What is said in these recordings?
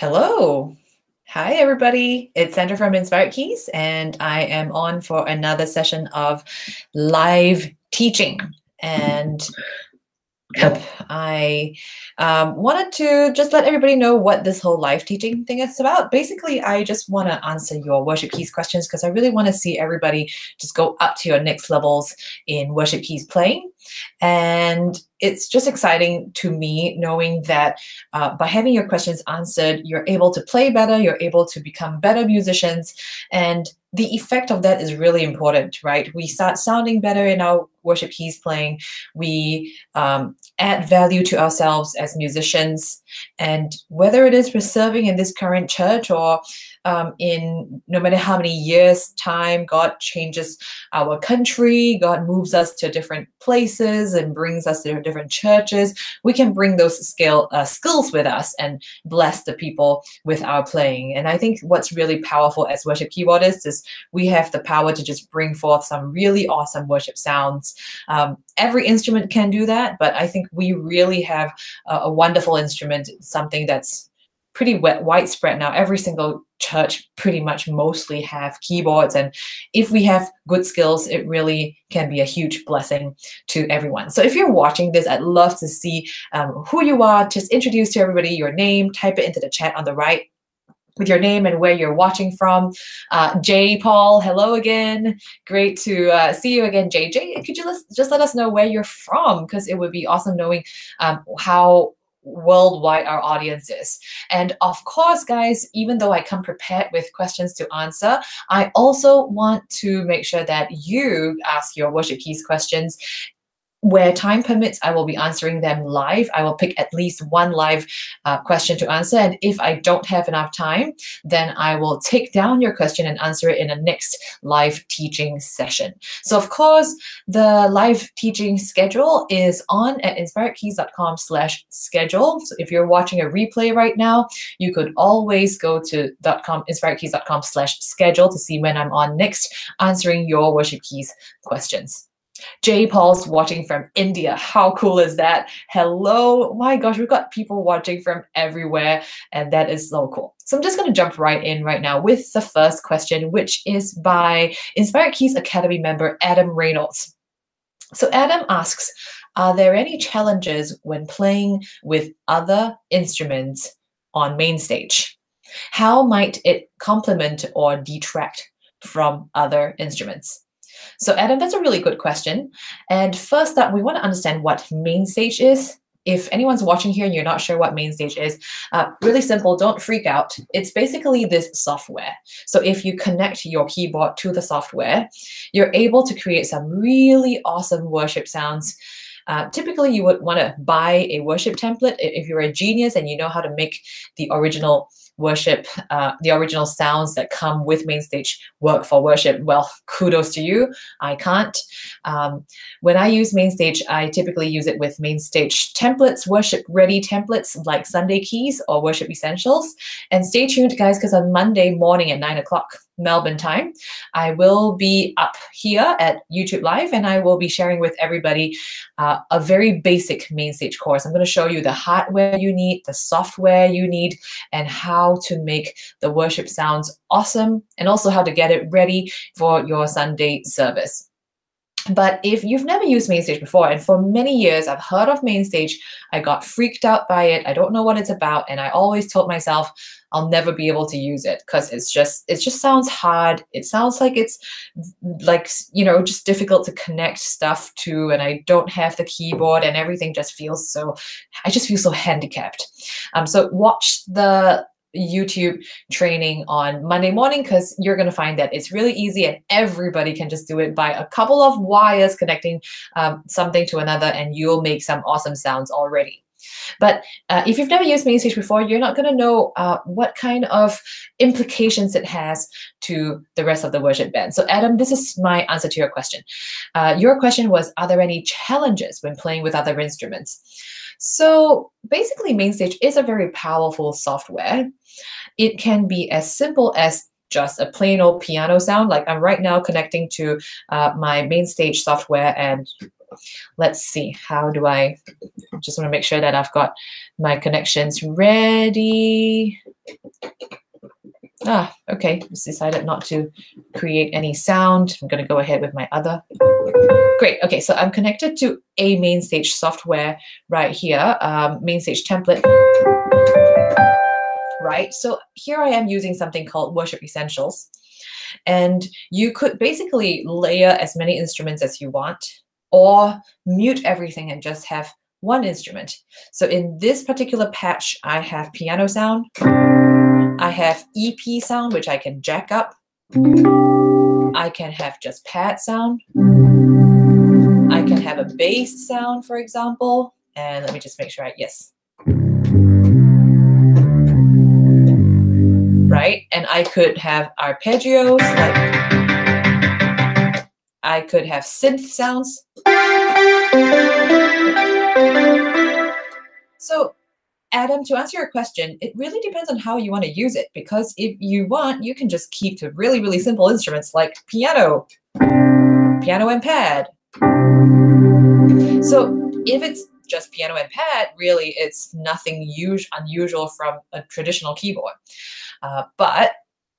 Hello. Hi, everybody. It's Sandra from Inspired Keys, and I am on for another session of live teaching. And yep, I wanted to just let everybody know what this whole live teaching thing is about. Basically, I just want to answer your worship keys questions because I really want to see everybody just go up to your next levels in worship keys playing. And it's just exciting to me knowing that by having your questions answered, you're able to play better, you're able to become better musicians, and the effect of that is really important, right? We start sounding better in our worship keys playing. We add value to ourselves as musicians, and whether it is we're serving in this current church or in no matter how many years time, God changes our country, God moves us to different places and brings us to different churches, we can bring those skills with us and bless the people with our playing. And I think what's really powerful as worship keyboardists is we have the power to just bring forth some really awesome worship sounds. Every instrument can do that, but I think we really have a wonderful instrument, something that's pretty widespread now. Every single church pretty much mostly have keyboards, and if we have good skills, it really can be a huge blessing to everyone. So if you're watching this, I'd love to see who you are. Just introduce to everybody your name, type it into the chat on the right with your name and where you're watching from. Jay Paul, hello again. Great to see you again, Jay. Jay, could you just let us know where you're from? Because it would be awesome knowing how worldwide our audience is. And of course, guys, even though I come prepared with questions to answer, I also want to make sure that you ask your worship keys questions. Where time permits, I will be answering them live. I will pick at least one live question to answer. And if I don't have enough time, then I will take down your question and answer it in the next live teaching session. So of course, the live teaching schedule is on at inspiredkeys.com/schedule. So if you're watching a replay right now, you could always go to inspiredkeys.com/schedule to see when I'm on next answering your worship keys questions. Jay Paul's watching from India. How cool is that? Hello. My gosh, we've got people watching from everywhere, and that is so cool. So I'm just going to jump right in right now with the first question, which is by Inspired Keys Academy member Adam Reynolds. So Adam asks, are there any challenges when playing with other instruments on Mainstage? How might it complement or detract from other instruments? So Adam, that's a really good question. And first up, we want to understand what Mainstage is. If anyone's watching here and you're not sure what Mainstage is, really simple, don't freak out. It's basically this software. So if you connect your keyboard to the software, you're able to create some really awesome worship sounds. Typically, you would want to buy a worship template. If you're a genius and you know how to make the original worship, the original sounds that come with Mainstage work for worship, well, kudos to you. I can't. When I use Mainstage, I typically use it with Mainstage templates, worship ready templates like Sunday Keys or Worship Essentials. And stay tuned, guys, because on Monday morning at 9 o'clock Melbourne time, I will be up here at YouTube Live, and I will be sharing with everybody a very basic Mainstage course. I'm going to show you the hardware you need, the software you need, and how to make the worship sounds awesome, and also how to get it ready for your Sunday service. But if you've never used Mainstage before, and for many years I've heard of Mainstage, I got freaked out by it, I don't know what it's about, and I always told myself I'll never be able to use it because it just sounds hard. It sounds like it's like, you know, just difficult to connect stuff to, and I don't have the keyboard, and everything just feels so, I just feel so handicapped. So watch the YouTube training on Monday morning, because you're going to find that it's really easy and everybody can just do it by a couple of wires connecting something to another, and you'll make some awesome sounds already. But if you've never used Mainstage before, you're not going to know what kind of implications it has to the rest of the worship band. So Adam, this is my answer to your question. Your question was, are there any challenges when playing with other instruments? So basically, Mainstage is a very powerful software. It can be as simple as just a plain old piano sound. Like I'm right now connecting to my Mainstage software, and let's see, how do I just want to make sure that I've got my connections ready. Okay, just decided not to create any sound. I'm going to go ahead with my other. Great, okay, so I'm connected to a Mainstage software right here, Mainstage template. Right, so here I am using something called Worship Essentials. And you could basically layer as many instruments as you want, or mute everything and just have one instrument. So in this particular patch, I have piano sound. I have EP sound, which I can jack up. I can have just pad sound. I can have a bass sound, for example. And let me just make sure yes. Right? And I could have arpeggios, like I could have synth sounds. So Adam, to answer your question, it really depends on how you want to use it, because if you want, you can just keep to really, really simple instruments like piano and pad. So if it's just piano and pad, really it's nothing unusual from a traditional keyboard. But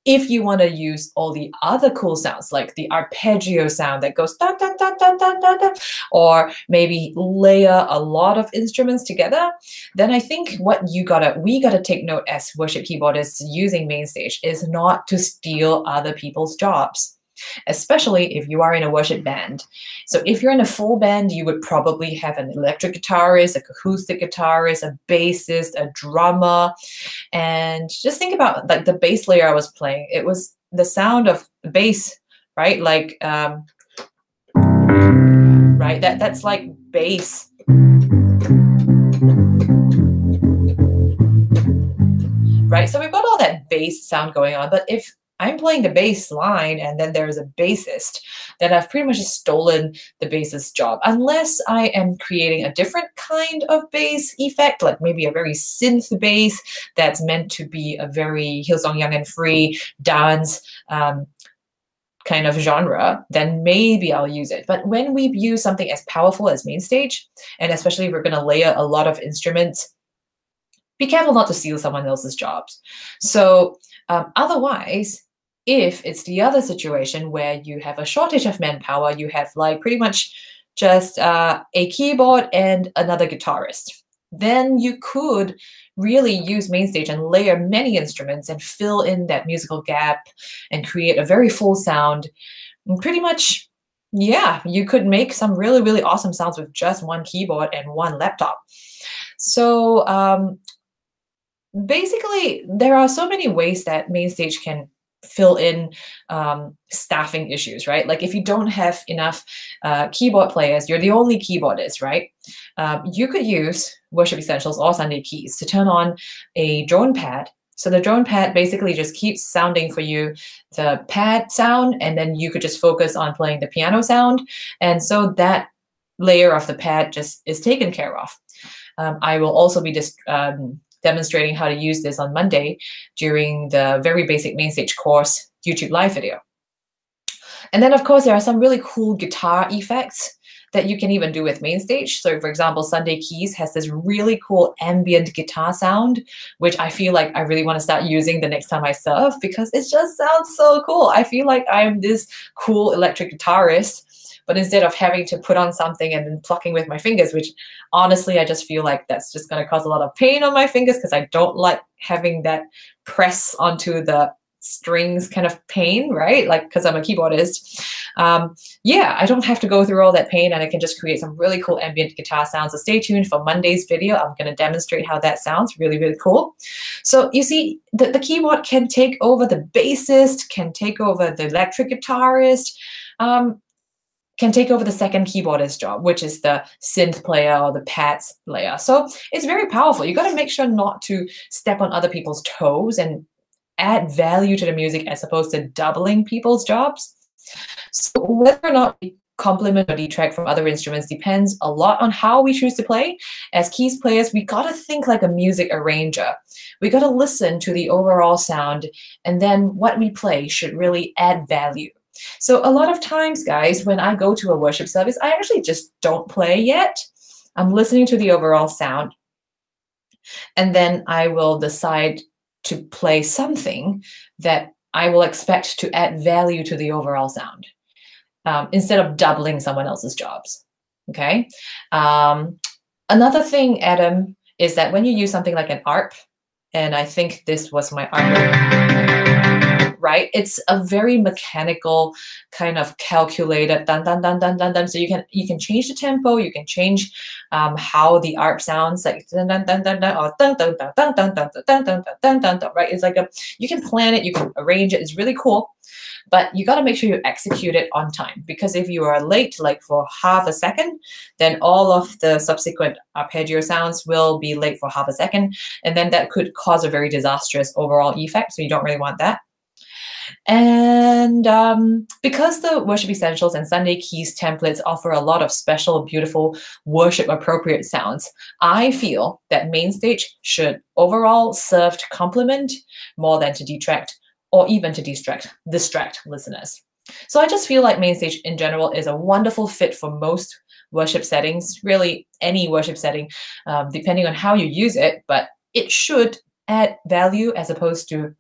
if you want to use all the other cool sounds, like the arpeggio sound that goes da da da da da da da, or maybe layer a lot of instruments together, then I think what we gotta take note as worship keyboardists using Mainstage is not to steal other people's jobs, especially if you are in a worship band. So if you're in a full band, you would probably have an electric guitarist, a acoustic guitarist, a bassist, a drummer. And just think about like the bass layer I was playing. It was the sound of the bass, right? Like, right, that's like bass. Right, so we've got all that bass sound going on, but if I'm playing the bass line and then there's a bassist, then I've pretty much just stolen the bassist's job, unless I am creating a different kind of bass effect, like maybe a very synth bass that's meant to be a very Hillsong Young and Free dance kind of genre, then maybe I'll use it. But when we use something as powerful as Mainstage, and especially if we're going to layer a lot of instruments, be careful not to steal someone else's jobs. So otherwise, if it's the other situation where you have a shortage of manpower, you have like pretty much just a keyboard and another guitarist, then you could really use Mainstage and layer many instruments and fill in that musical gap and create a very full sound. And pretty much, yeah, you could make some really, really awesome sounds with just one keyboard and one laptop. So basically, there are so many ways that Mainstage can fill in staffing issues, right? Like if you don't have enough keyboard players, you're the only keyboardist, right? You could use Worship Essentials or Sunday Keys to turn on a drone pad. So the drone pad basically just keeps sounding for you the pad sound, and then you could just focus on playing the piano sound. And so that layer of the pad just is taken care of. I will also be just demonstrating how to use this on Monday during the very basic Mainstage course YouTube live video. And then, of course, there are some really cool guitar effects that you can even do with Mainstage. So, for example, Sunday Keys has this really cool ambient guitar sound, which I feel like I really want to start using the next time I surf, because it just sounds so cool. I feel like I'm this cool electric guitarist, but instead of having to put on something and then plucking with my fingers, which honestly, I just feel like that's just going to cause a lot of pain on my fingers, because I don't like having that press onto the strings kind of pain, right? Like, because I'm a keyboardist. Yeah, I don't have to go through all that pain, and I can just create some really cool ambient guitar sounds. So stay tuned for Monday's video. I'm going to demonstrate how that sounds. Really, really cool. So you see, the keyboard can take over the bassist, can take over the electric guitarist, can take over the second keyboardist job, which is the synth player or the pads player. So it's very powerful. You got to make sure not to step on other people's toes and add value to the music as opposed to doubling people's jobs. So whether or not we complement or detract from other instruments depends a lot on how we choose to play. As keys players, we got to think like a music arranger. We got to listen to the overall sound, and then what we play should really add value. So a lot of times, guys, when I go to a worship service, I actually just don't play yet. I'm listening to the overall sound, and then I will decide to play something that I will expect to add value to the overall sound, instead of doubling someone else's jobs. Okay. Another thing, Adam, is that when you use something like an ARP, and I think this was my ARP, right? It's a very mechanical kind of calculated dun dun dun dun dun dun. So you can change the tempo, you can change how the ARP sounds, like dun dun dun dun dun or dun dun dun dun dun dun dun dun dun dun dun, right? It's like you can plan it, you can arrange it. It's really cool. But you got to make sure you execute it on time, because if you are late, like for half a second, then all of the subsequent arpeggio sounds will be late for half a second. And then that could cause a very disastrous overall effect. So you don't really want that. And because the Worship Essentials and Sunday Keys templates offer a lot of special, beautiful, worship appropriate sounds, I feel that Mainstage should overall serve to complement more than to detract, or even to distract listeners. So I just feel like Mainstage in general is a wonderful fit for most worship settings, really any worship setting, depending on how you use it, but it should add value as opposed to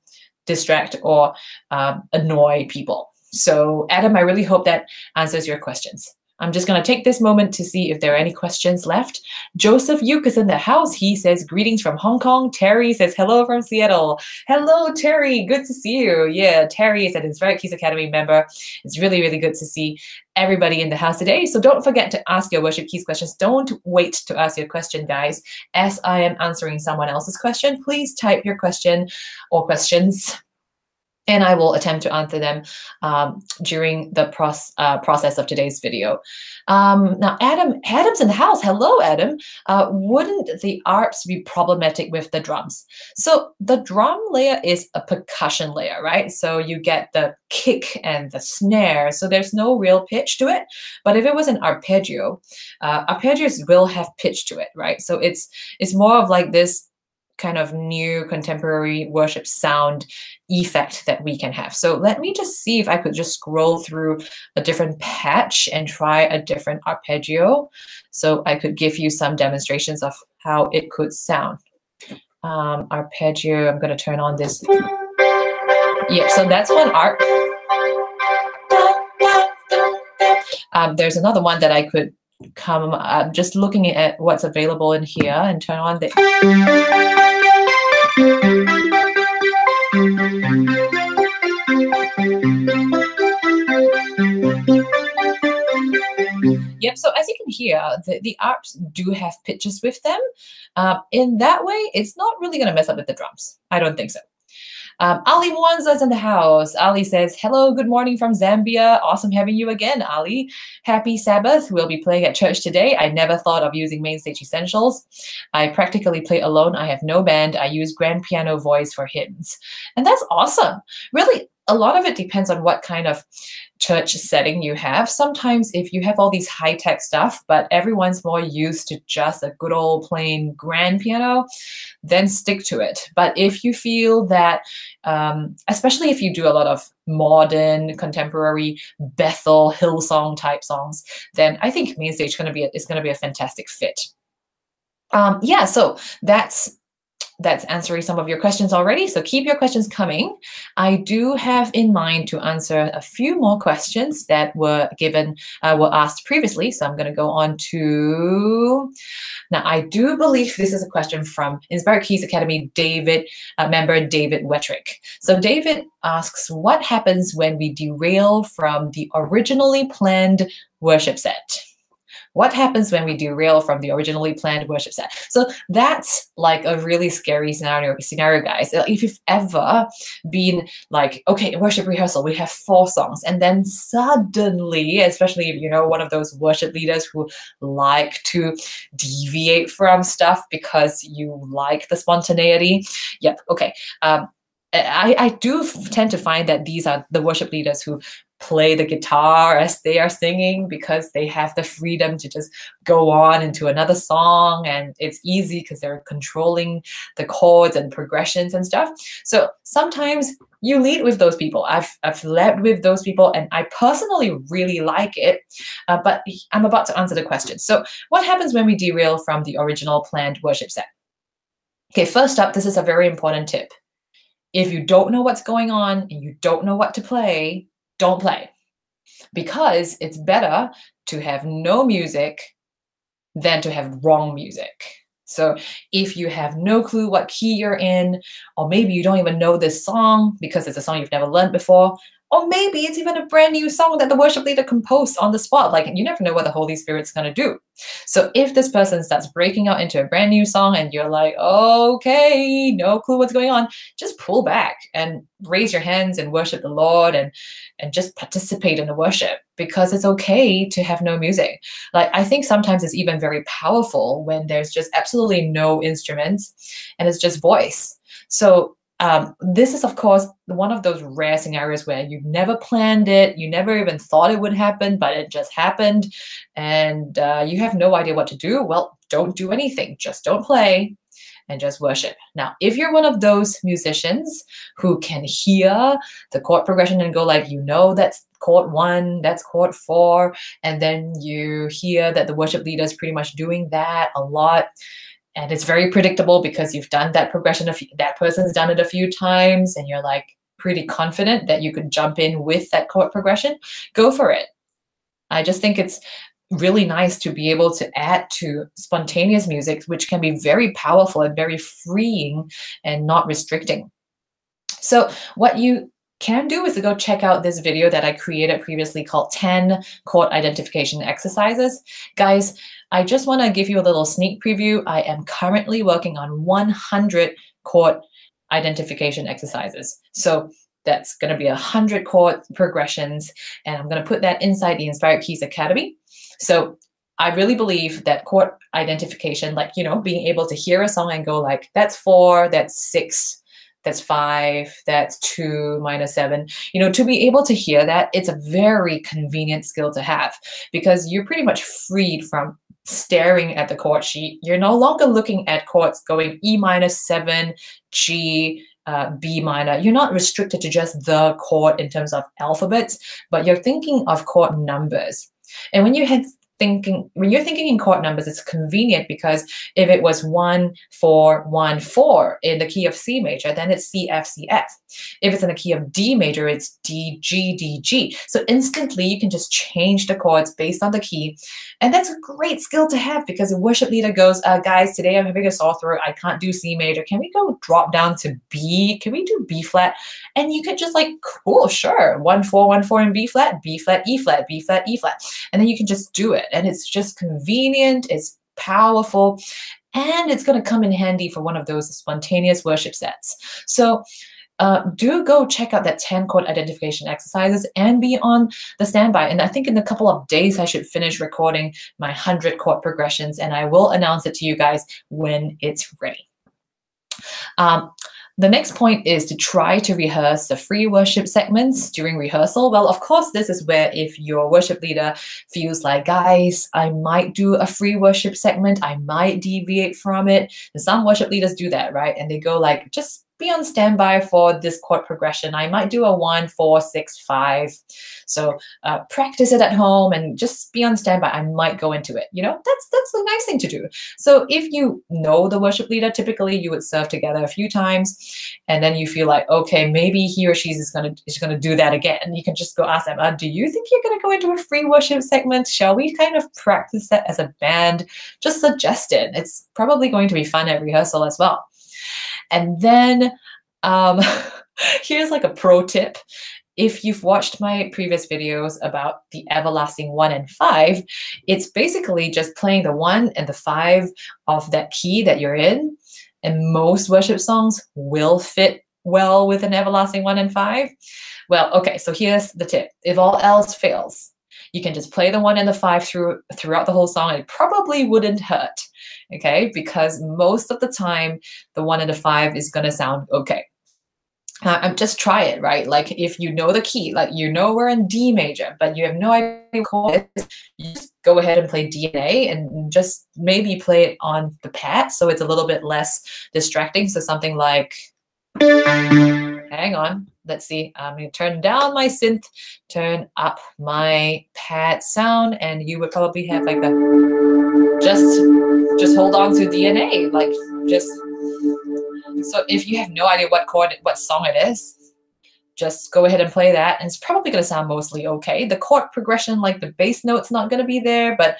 distract or annoy people. So Adam, I really hope that answers your questions. I'm just going to take this moment to see if there are any questions left. Joseph Yuk is in the house. He says, greetings from Hong Kong. Terry says, hello from Seattle. Hello, Terry. Good to see you. Yeah, Terry is an Inspired Keys Academy member. It's really, really good to see everybody in the house today. So don't forget to ask your Worship Keys questions. Don't wait to ask your question, guys. As I am answering someone else's question, please type your question or questions, and I will attempt to answer them during the process of today's video. Now, Adam's in the house. Hello, Adam. Wouldn't the ARPs be problematic with the drums? So the drum layer is a percussion layer, right? So you get the kick and the snare. So there's no real pitch to it. But if it was an arpeggio, arpeggios will have pitch to it, right? So it's more of like this kind of new contemporary worship sound effect that we can have. So let me just see if I could just scroll through a different patch and try a different arpeggio, so I could give you some demonstrations of how it could sound. Arpeggio, I'm going to turn on this. Yep, so that's one ARP. There's another one that I could come, just looking at what's available in here and turn on the... Yep, so as you can hear, the ARPs do have pitches with them. In that way, it's not really going to mess up with the drums. I don't think so. Ali Mwanza's in the house. Ali says, hello, good morning from Zambia. Awesome having you again, Ali. Happy Sabbath. We'll be playing at church today. I never thought of using Mainstage Essentials. I practically play alone. I have no band. I use grand piano voice for hymns. And that's awesome. Really, a lot of it depends on what kind of church setting you have. Sometimes if you have all these high-tech stuff, but everyone's more used to just a good old plain grand piano, then stick to it. But if you feel that, especially if you do a lot of modern, contemporary Bethel, Hillsong type songs, then I think Mainstage is going to be a fantastic fit. Yeah, so that's answering some of your questions already. So keep your questions coming. I do have in mind to answer a few more questions that were asked previously. So I'm going to go on to, now I do believe this is a question from Inspired Keys Academy member David Wettrick. So David asks, what happens when we derail from the originally planned worship set? What happens when we derail from the originally planned worship set? So that's like a really scary scenario, guys. If you've ever been like, okay, worship rehearsal, we have 4 songs, and then suddenly, especially if you know one of those worship leaders who like to deviate from stuff because you like the spontaneity. Yep, okay. I do tend to find that these are the worship leaders who play the guitar as they are singing because they have the freedom to just go on into another song, and it's easy because they're controlling the chords and progressions and stuff. So sometimes you lead with those people. I've led with those people, and I personally really like it. But I'm about to answer the question. So what happens when we derail from the original planned worship set? Okay, first up, this is a very important tip. If you don't know what's going on and you don't know what to play, don't play. Because it's better to have no music than to have wrong music. So if you have no clue what key you're in, or maybe you don't even know this song because it's a song you've never learned before, or maybe it's even a brand new song that the worship leader composed on the spot. Like, you never know what the Holy Spirit's going to do. So if this person starts breaking out into a brand new song and you're like, okay, no clue what's going on, just pull back and raise your hands and worship the Lord, and just participate in the worship, because it's okay to have no music. Like, I think sometimes it's even very powerful when there's just absolutely no instruments and it's just voice. So this is, of course, one of those rare scenarios where you never planned it, you never even thought it would happen, but it just happened, and you have no idea what to do. Well, don't do anything. Just don't play and just worship. Now, if you're one of those musicians who can hear the chord progression and go like, that's chord 1, that's chord 4, and then you hear that the worship leader is pretty much doing that a lot, and it's very predictable because you've done that progression, that person's done it a few times, and you're like pretty confident that you could jump in with that chord progression, go for it. I just think it's really nice to be able to add to spontaneous music, which can be very powerful and very freeing and not restricting. So what you can do is to go check out this video that I created previously called 10 chord identification exercises. Guys, I just want to give you a little sneak preview. I am currently working on 100 chord identification exercises. So that's going to be 100 chord progressions, and I'm going to put that inside the Inspired Keys Academy. So I really believe that chord identification, like, being able to hear a song and go like, that's 4, that's 6, that's 5, that's 2 minus 7, to be able to hear that, it's a very convenient skill to have, because you're pretty much freed from staring at the chord sheet. You're no longer looking at chords going E minus 7, G, B minor. You're not restricted to just the chord in terms of alphabets, but you're thinking of chord numbers. And when you're thinking in chord numbers, it's convenient, because if it was 1 4 1 4 in the key of C major, then it's C F C F. If it's in the key of D major, it's D G D G. So instantly you can just change the chords based on the key, and that's a great skill to have, because the worship leader goes, guys, today I'm having a sore throat, I can't do C major. Can we go drop down to B? Can we do B flat? And you could just like, cool, sure, 1 4 1 4 in B flat, E flat, B flat, E flat, and then you can just do it. And it's just convenient, it's powerful, and it's going to come in handy for one of those spontaneous worship sets. So do go check out that 10 chord identification exercises and be on the standby. And I think in a couple of days, I should finish recording my 100 chord progressions, and I will announce it to you guys when it's ready. The next point is to try to rehearse the free worship segments during rehearsal. Well, of course, this is where if your worship leader feels like, guys, I might do a free worship segment, I might deviate from it. And some worship leaders do that, right? And they go like, just be on standby for this chord progression. I might do a 1 4 6 5. So practice it at home and just be on standby. I might go into it. That's a nice thing to do. So if you know the worship leader, typically you would serve together a few times, and then you feel like, okay, maybe he or she is gonna do that again. And you can just go ask them, do you think you're gonna go into a free worship segment? Shall we kind of practice that as a band? Just suggest it. It's probably going to be fun at rehearsal as well. And then here's like a pro tip. If you've watched my previous videos about the everlasting 1 and 5, it's basically just playing the 1 and the 5 of that key that you're in. And most worship songs will fit well with an everlasting 1 and 5. Well, okay, so here's the tip. If all else fails, you can just play the 1 and the 5 throughout the whole song, and it probably wouldn't hurt, okay? Because most of the time, the 1 and the 5 is gonna sound okay. Just try it, right? Like if you know the key, like we're in D major, but you have no idea what chord it is, you just go ahead and play D and A, and just maybe play it on the pad so it's a little bit less distracting. So something like, hang on. let's see. I'm going to turn down my synth, turn up my pad sound, and you would probably have like the just hold on to DNA, like just. So if you have no idea what song it is, just go ahead and play that, and it's probably going to sound mostly okay. The chord progression, like the bass note's not going to be there, but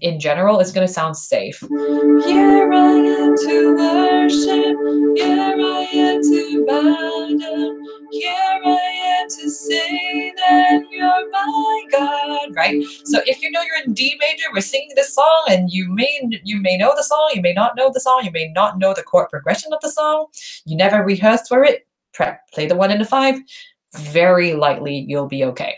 in general, it's going to sound safe. Here I am to worship, here I am to bow down, here I am to say that you're my God, right? So if you know you're in D major, we're singing this song, and you may know the song, you may not know the song, you may not know the chord progression of the song, you never rehearsed for it, play the 1 and the 5, very likely you'll be okay.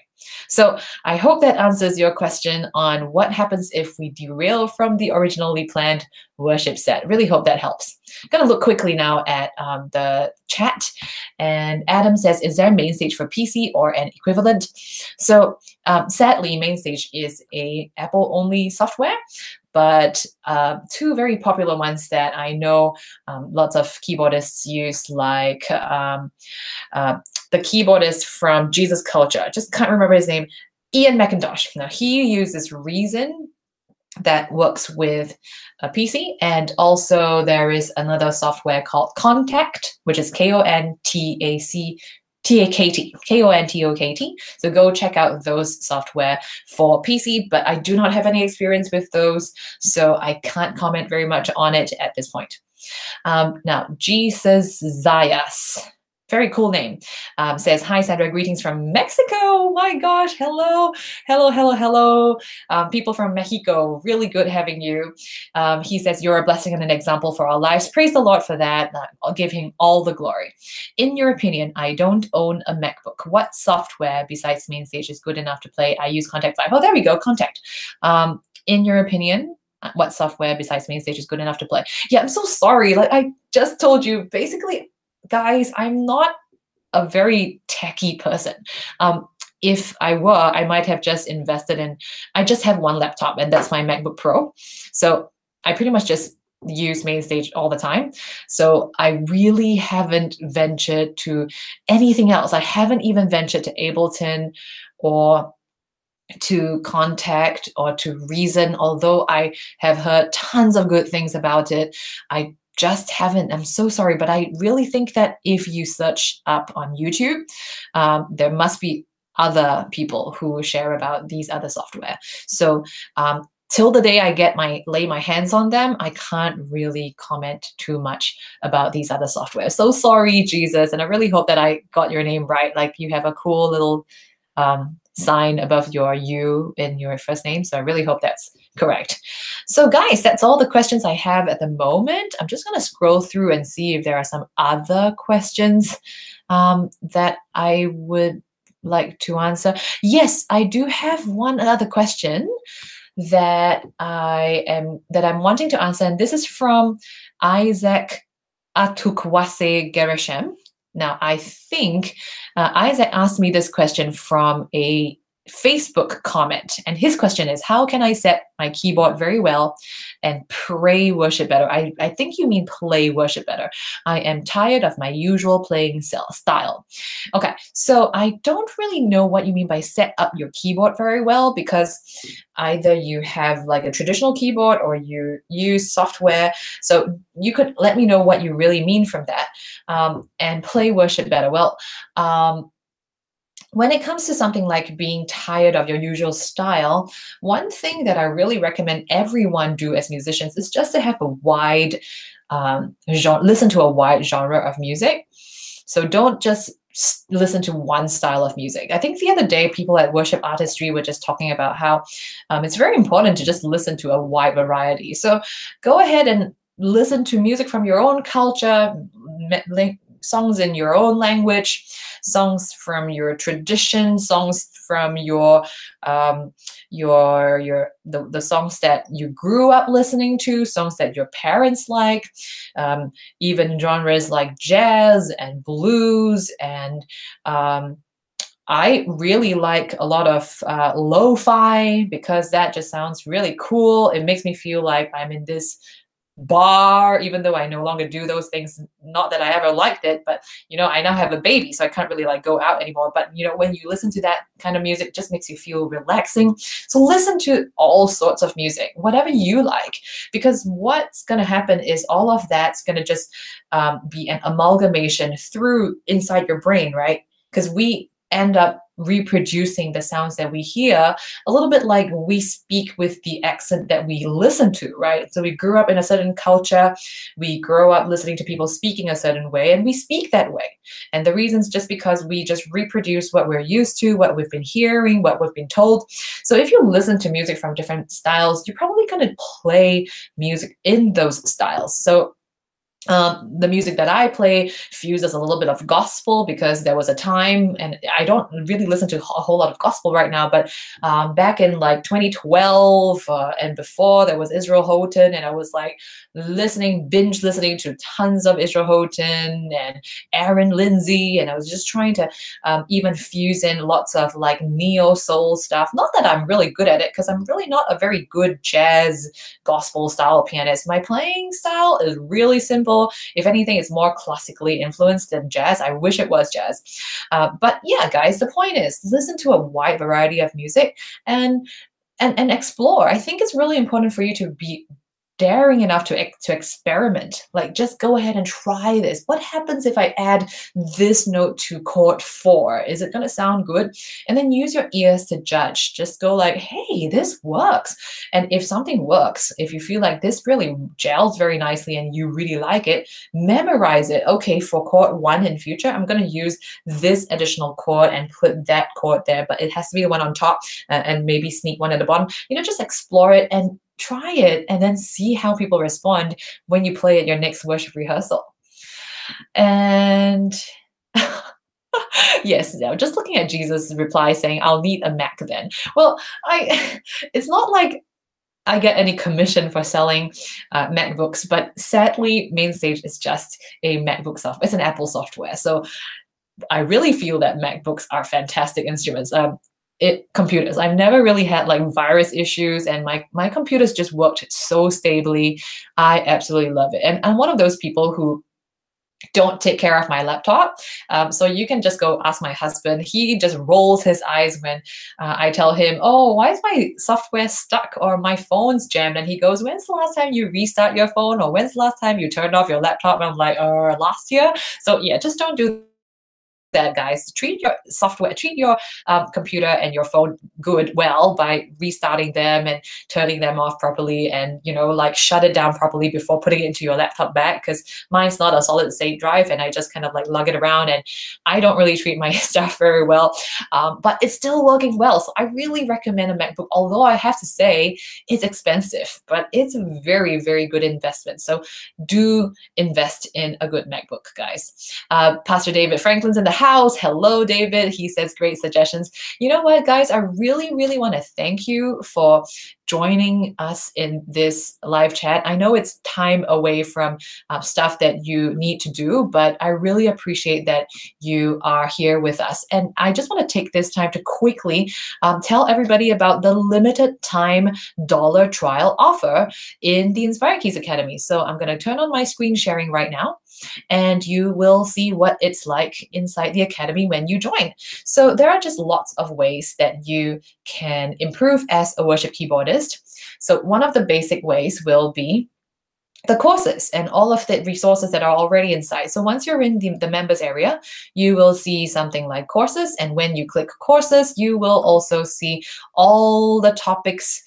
So I hope that answers your question on what happens if we derail from the originally planned worship set. Really hope that helps. I'm going to look quickly now at the chat. And Adam says, is there Mainstage for PC or an equivalent? So sadly, Mainstage is a Apple-only software. But two very popular ones that I know lots of keyboardists use, like the keyboardist from Jesus Culture. I just can't remember his name. Ian McIntosh. Now, he uses Reason that works with a PC. And also there is another software called Contact, which is Kontact. Kontokt. So go check out those software for PC, but I do not have any experience with those, so I can't comment very much on it at this point. Now, Jesus Zayas, very cool name, says, hi, Sandra, greetings from Mexico. Oh my gosh, hello, hello, hello, hello. People from Mexico, really good having you. He says, you're a blessing and an example for our lives. Praise the Lord for that. I'll give him all the glory. In your opinion, I don't own a MacBook. What software besides Mainstage is good enough to play? I use Contact 5. Oh, there we go, Contact. In your opinion, what software besides Mainstage is good enough to play? Yeah, I'm so sorry. Like I just told you, basically, guys, I'm not a very techie person. If I were, I might have just invested in, I just have one laptop, and that's my MacBook Pro. So I pretty much just use Mainstage all the time. So I really haven't ventured to anything else. I haven't even ventured to Ableton or to Contact or to Reason, although I have heard tons of good things about it. I just haven't. I'm so sorry, but I really think that if you search up on YouTube, there must be other people who share about these other software. So till the day I lay my hands on them, I can't really comment too much about these other software. So sorry, Jesus, and I really hope that I got your name right. Like you have a cool little sign above your U in your first name. So I really hope that's correct. So guys, that's all the questions I have at the moment. I'm just going to scroll through and see if there are some other questions that I would like to answer. Yes, I do have one other question that I'm wanting to answer, and this is from Isaac Atukwase Gereshem. Now, I think Isaac asked me this question from a Facebook comment, and his question is, how can I set my keyboard very well and pray worship better? I think you mean play worship better. I am tired of my usual playing style. Okay, so I don't really know what you mean by set up your keyboard very well, because either you have like a traditional keyboard or you use software. So you could let me know what you really mean from that. And play worship better. Well, when it comes to something like being tired of your usual style, one thing that I really recommend everyone do as musicians is just to have a wide genre, listen to a wide genre of music. So don't just listen to one style of music. I think the other day, people at Worship Artistry were just talking about how it's very important to just listen to a wide variety. So go ahead and listen to music from your own culture, songs in your own language, songs from your tradition, songs from the songs that you grew up listening to, songs that your parents like, even genres like jazz and blues. And I really like a lot of lo-fi, because that just sounds really cool. It makes me feel like I'm in this bar, even though I no longer do those things. Not that I ever liked it, but I now have a baby, so I can't really like go out anymore. But when you listen to that kind of music, it just makes you feel relaxing. So listen to all sorts of music, whatever you like, because what's going to happen is all of that's going to just be an amalgamation through inside your brain, right? Because we end up reproducing the sounds that we hear a little bit like we speak with the accent that we listen to, right? So we grew up in a certain culture, we grow up listening to people speaking a certain way, and we speak that way. And the reason's just because we just reproduce what we're used to, what we've been hearing, what we've been told. So if you listen to music from different styles, you're probably going to play music in those styles. So the music that I play fuses a little bit of gospel, because there was a time, and I don't really listen to a whole lot of gospel right now, but back in like 2012 and before, there was Israel Houghton, and I was like binge listening to tons of Israel Houghton and Aaron Lindsay, and I was just trying to even fuse in lots of like neo soul stuff. Not that I'm really good at it, because I'm really not a very good jazz gospel style pianist. My playing style is really simple. If anything, it's more classically influenced than jazz. I wish it was jazz. But yeah, guys, the point is listen to a wide variety of music and explore. I think it's really important for you to be daring enough to experiment. Like, just go ahead and try this. What happens if I add this note to chord 4? Is it going to sound good? And then use your ears to judge. Just go like, hey, this works. And if something works, if you feel like this really gels very nicely and you really like it, memorize it. Okay, for chord 1 in future, I'm going to use this additional chord and put that chord there, but it has to be the one on top, and maybe sneak one at the bottom. Just explore it and try it, and then see how people respond when you play at your next worship rehearsal. And yes, now just looking at Jesus' reply saying, I'll need a Mac then. Well, it's not like I get any commission for selling MacBooks, but sadly, Mainstage is just a MacBook software. It's an Apple software. So I really feel that MacBooks are fantastic instruments. Computers. I've never really had like virus issues, and my computers just worked so stably. I absolutely love it. And I'm one of those people who don't take care of my laptop. So you can just go ask my husband. He just rolls his eyes when I tell him, oh, why is my software stuck or my phone's jammed? And he goes, when's the last time you restart your phone? Or when's the last time you turned off your laptop? And I'm like, last year. So yeah, just don't do that, guys. Treat your software, treat your computer and your phone well by restarting them and turning them off properly, and like shut it down properly before putting it into your laptop bag, because mine's not a solid state drive and I just kind of like lug it around, and I don't really treat my stuff very well, but it's still working well. So I really recommend a MacBook, although I have to say it's expensive, but it's a very, very good investment. So do invest in a good MacBook, guys. Pastor David Franklin's in the house. Hello, David. He says great suggestions. You know what, guys? I really, really want to thank you for joining us in this live chat. I know it's time away from stuff that you need to do, but I really appreciate that you are here with us. And I just want to take this time to quickly tell everybody about the limited time dollar trial offer in the Inspire Keys Academy. So I'm going to turn on my screen sharing right now, and you will see what it's like inside the Academy when you join. So there are just lots of ways that you can improve as a worship keyboardist. So one of the basic ways will be the courses and all of the resources that are already inside. So once you're in the members area, you will see something like courses. And when you click courses, you will also see all the topics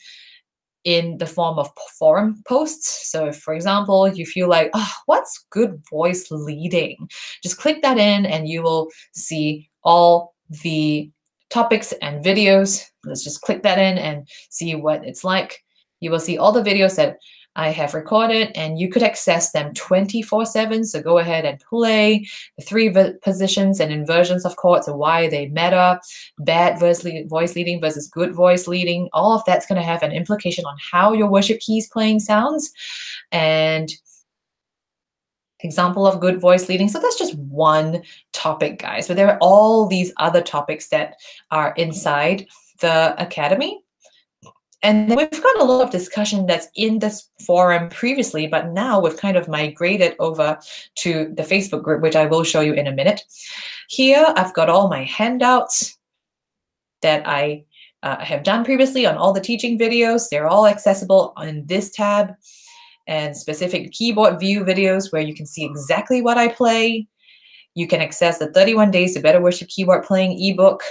in the form of forum posts. So if, for example, you feel like, oh, what's good voice leading? Just click that in and you will see all the topics and videos. Let's just click that in and see what it's like. You will see all the videos that I have recorded, and you could access them 24/7. So go ahead and play the 3 positions and inversions of chords and why they matter, bad voice leading versus good voice leading. All of that's going to have an implication on how your worship keys playing sounds. And example of good voice leading. So that's just one topic, guys. But there are all these other topics that are inside the Academy. And we've got a lot of discussion that's in this forum previously, but now we've kind of migrated over to the Facebook group, which I will show you in a minute. Here, I've got all my handouts that I have done previously on all the teaching videos. They're all accessible on this tab, and specific keyboard view videos where you can see exactly what I play. You can access the 31 Days to Better Worship Keyboard Playing ebook.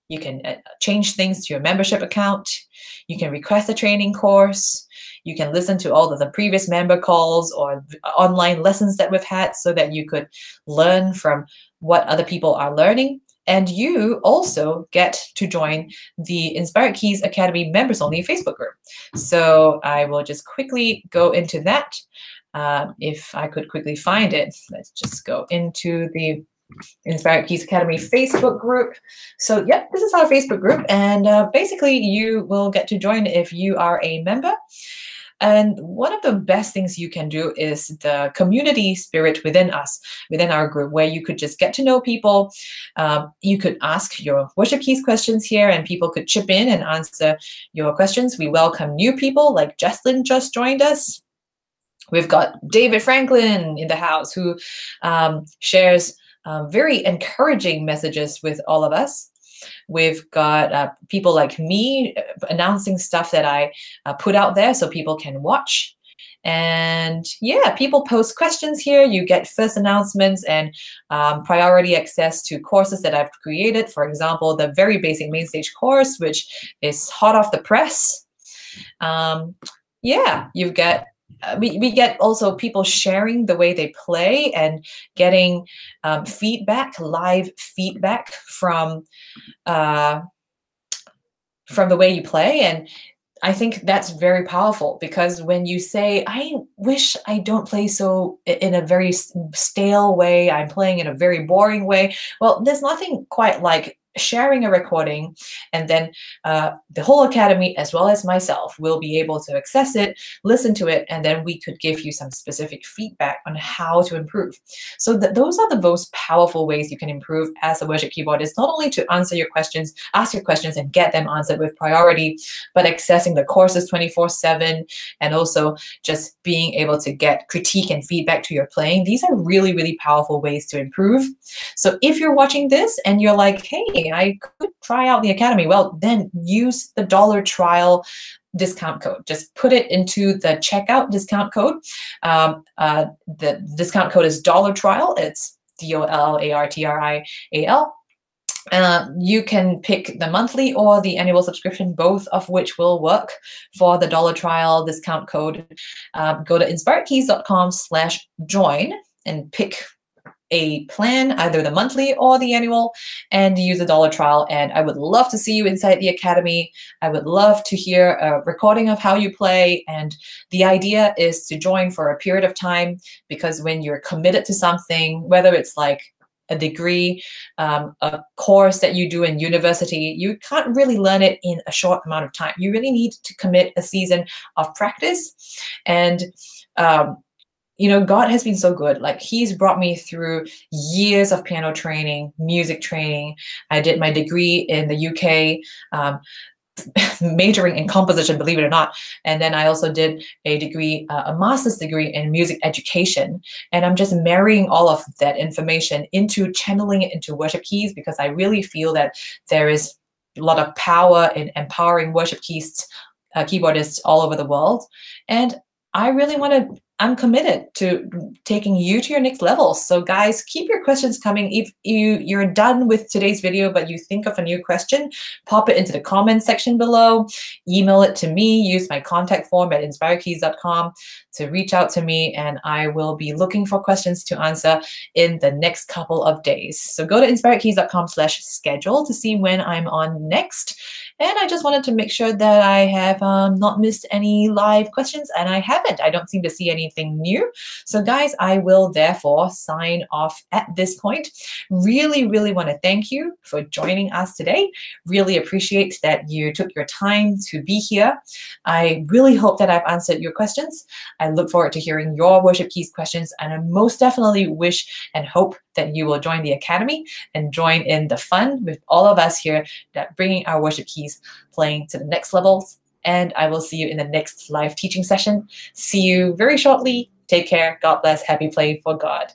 You can change things to your membership account. You can request a training course. You can listen to all of the previous member calls or online lessons that we've had so that you could learn from what other people are learning. And you also get to join the Inspired Keys Academy members only Facebook group. So I will just quickly go into that. If I could quickly find it, let's just go into the Inspired Keys Academy Facebook group. So yep, this is our Facebook group, and basically you will get to join if you are a member. And one of the best things you can do is the community spirit within us, within our group, where you could just get to know people. You could ask your worship keys questions here, and people could chip in and answer your questions. We welcome new people, like Jesslyn just joined us. We've got David Franklin in the house, who shares very encouraging messages with all of us. We've got people like me announcing stuff that I put out there so people can watch. And yeah, people post questions here. You get first announcements and priority access to courses that I've created. For example, the very basic Mainstage course, which is hot off the press. Yeah, you get we get also people sharing the way they play and getting feedback, live feedback from the way you play. And I think that's very powerful, because when you say, I wish I don't play so in a very stale way, I'm playing in a very boring way. Well, there's nothing quite like sharing a recording, and then the whole academy, as well as myself, will be able to access it, listen to it, and then we could give you some specific feedback on how to improve. So those are the most powerful ways you can improve as a worship keyboardist, not only to answer your questions, ask your questions and get them answered with priority, but accessing the courses 24/7, and also just being able to get critique and feedback to your playing. These are really, really powerful ways to improve. So if you're watching this and you're like, hey, I could try out the academy, well, then use the $1 trial discount code. Just put it into the checkout discount code. The discount code is $1 trial. It's DOLLARTRIAL. You can pick the monthly or the annual subscription, both of which will work for the $1 trial discount code. Go to inspiredkeys.com/join and pick a plan, either the monthly or the annual, and use a $1 trial. And I would love to see you inside the academy. I would love to hear a recording of how you play. And the idea is to join for a period of time, because when you're committed to something, whether it's like a degree, a course that you do in university, you can't really learn it in a short amount of time. You really need to commit a season of practice. And you know, God has been so good. Like, he's brought me through years of piano training, music training. I did my degree in the UK, majoring in composition, believe it or not. And then I also did a degree, a master's degree in music education. And I'm just marrying all of that information into channeling it into worship keys, because I really feel that there is a lot of power in empowering worship keys, keyboardists all over the world. And I really I'm committed to taking you to your next level. So guys, keep your questions coming. If you're done with today's video, but you think of a new question, pop it into the comments section below, email it to me, use my contact form at inspiredkeys.com to reach out to me, and I will be looking for questions to answer in the next couple of days. So go to inspiredkeys.com/schedule to see when I'm on next. And I just wanted to make sure that I have not missed any live questions, and I haven't. I don't seem to see anything new. So guys, I will therefore sign off at this point. Really, really want to thank you for joining us today. Really appreciate that you took your time to be here. I really hope that I've answered your questions. I look forward to hearing your worship keys questions, and I most definitely wish and hope that you will join the academy and join in the fun with all of us here, that bringing our worship keys playing to the next level and I will see you in the next live teaching session. See you very shortly. Take care. God bless. Happy playing for God.